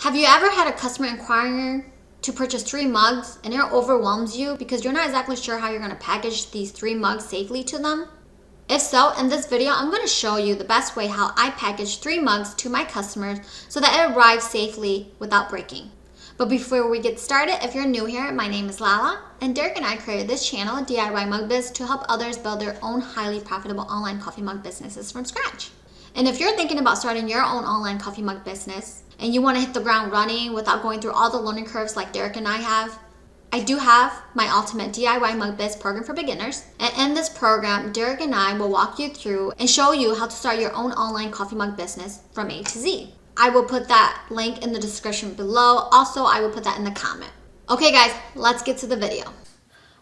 Have you ever had a customer inquiring to purchase 3 mugs and it overwhelms you because you're not exactly sure how you're going to package these 3 mugs safely to them? If so, in this video, I'm going to show you the best way how I package 3 mugs to my customers so that it arrives safely without breaking. But before we get started, if you're new here, my name is Lala, and Derek and I created this channel, DIYMugBiz, to help others build their own highly profitable online coffee mug businesses from scratch. And if you're thinking about starting your own online coffee mug business, and you want to hit the ground running without going through all the learning curves like Derek and I have, I do have my ultimate DIYMugBiz program for beginners. And in this program, Derek and I will walk you through and show you how to start your own online coffee mug business from A to Z. I will put that link in the description below. Also, I will put that in the comment. Okay guys, let's get to the video.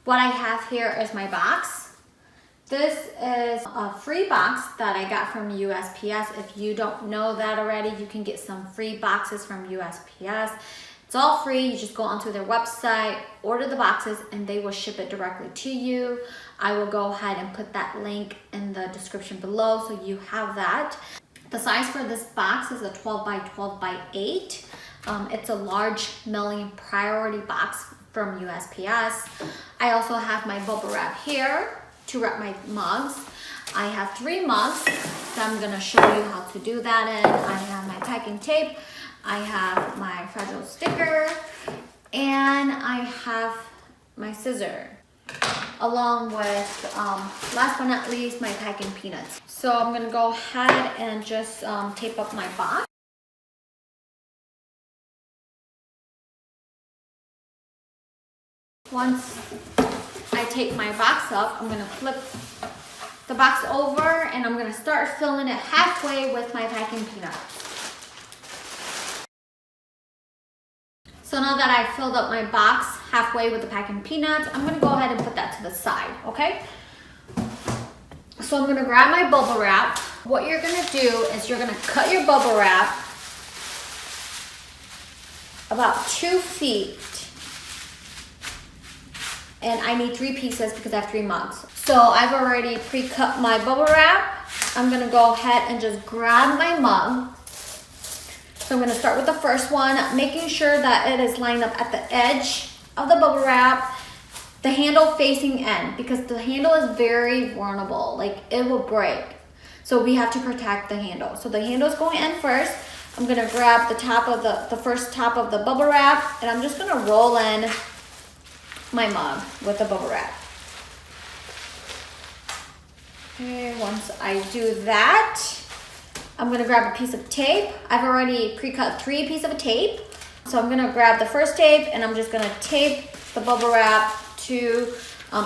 What I have here is my box. This is a free box that I got from USPS. If you don't know that already, you can get some free boxes from USPS. It's all free. You just go onto their website, order the boxes, and they will ship it directly to you. I will go ahead and put that link in the description below so you have that. The size for this box is a 12 by 12 by 8. It's a large mailing priority box from USPS. I also have my bubble wrap here to wrap my mugs. I have 3 mugs that I'm gonna show you how to do that in. I have my packing tape, I have my fragile sticker, and I have my scissor, along with, last but not least, my packing peanuts. So I'm gonna go ahead and just tape up my box. Once I tape my box up, I'm gonna flip the box over and I'm gonna start filling it halfway with my packing peanuts. So now that I filled up my box halfway with the packing peanuts, I'm gonna go ahead and put that to the side, okay? So I'm gonna grab my bubble wrap. What you're gonna do is you're gonna cut your bubble wrap about 2 feet. And I need 3 pieces because I have 3 mugs. So I've already pre-cut my bubble wrap. I'm gonna go ahead and just grab my mug. So I'm gonna start with the first one, making sure that it is lined up at the edge of the bubble wrap, the handle facing in, because the handle is very vulnerable, like it will break. So we have to protect the handle. So the handle is going in first. I'm gonna grab the top of the first top of the bubble wrap, and I'm just gonna roll in my mug with the bubble wrap. Okay, once I do that, I'm gonna grab a piece of tape. I've already pre-cut 3 pieces of tape. So I'm gonna grab the first tape and I'm just gonna tape the bubble wrap to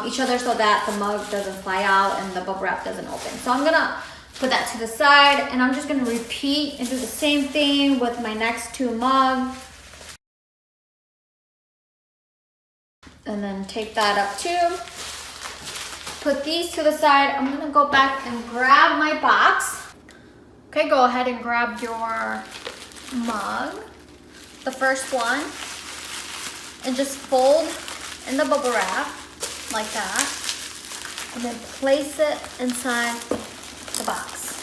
each other so that the mug doesn't fly out and the bubble wrap doesn't open. So I'm gonna put that to the side and I'm just gonna repeat and do the same thing with my next 2 mugs. And then take that up too. Put these to the side. I'm gonna go back and grab my box. Okay, go ahead and grab your mug, the first one, and just fold in the bubble wrap like that, and then place it inside the box.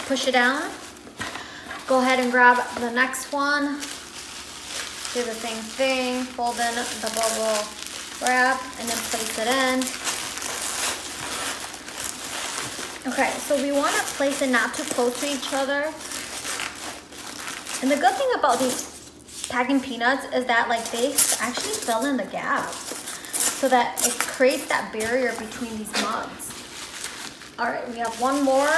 Push it down. Go ahead and grab the next one. Do the same thing. Fold in the bubble wrap and then place it in. Okay, so we want to place it not too close to each other. And the good thing about these packing peanuts is that like they actually fill in the gap so that it creates that barrier between these mugs. All right, we have one more.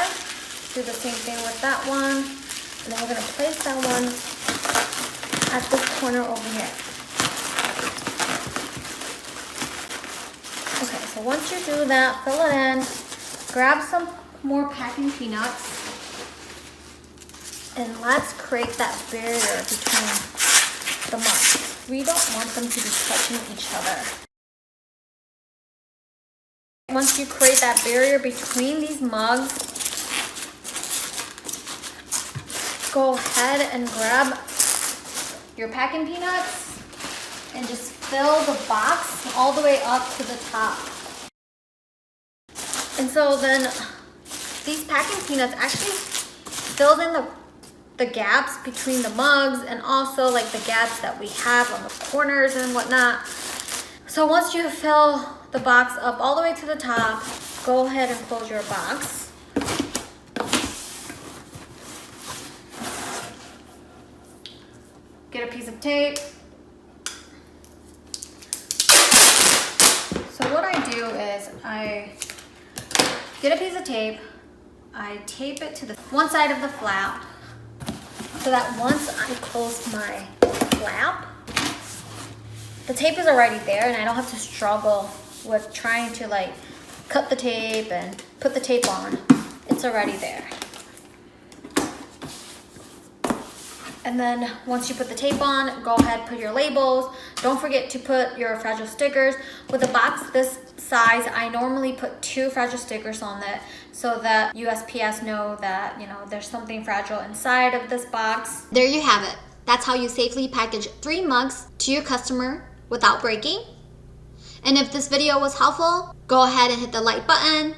Do the same thing with that one. And then we're gonna place that one at this corner over here. Okay, so once you do that, fill it in, grab some more packing peanuts, and let's create that barrier between the mugs. We don't want them to be touching each other. Once you create that barrier between these mugs, go ahead and grab your packing peanuts and just fill the box all the way up to the top. And so then these packing peanuts actually filled in the gaps between the mugs and also like the gaps that we have on the corners and whatnot. So once you fill the box up all the way to the top, go ahead and close your box. Get a piece of tape. So what I do is I get a piece of tape, I tape it to the one side of the flap so that once I close my flap, the tape is already there and I don't have to struggle with trying to like cut the tape and put the tape on. It's already there. And then once you put the tape on, go ahead, put your labels. Don't forget to put your fragile stickers. With a box this size, I normally put 2 fragile stickers on it so that USPS know that, you know, there's something fragile inside of this box. There you have it. That's how you safely package 3 mugs to your customer without breaking. And if this video was helpful, go ahead and hit the like button.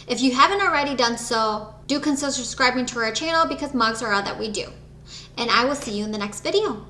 If you haven't already done so, do consider subscribing to our channel because mugs are all that we do. And I will see you in the next video.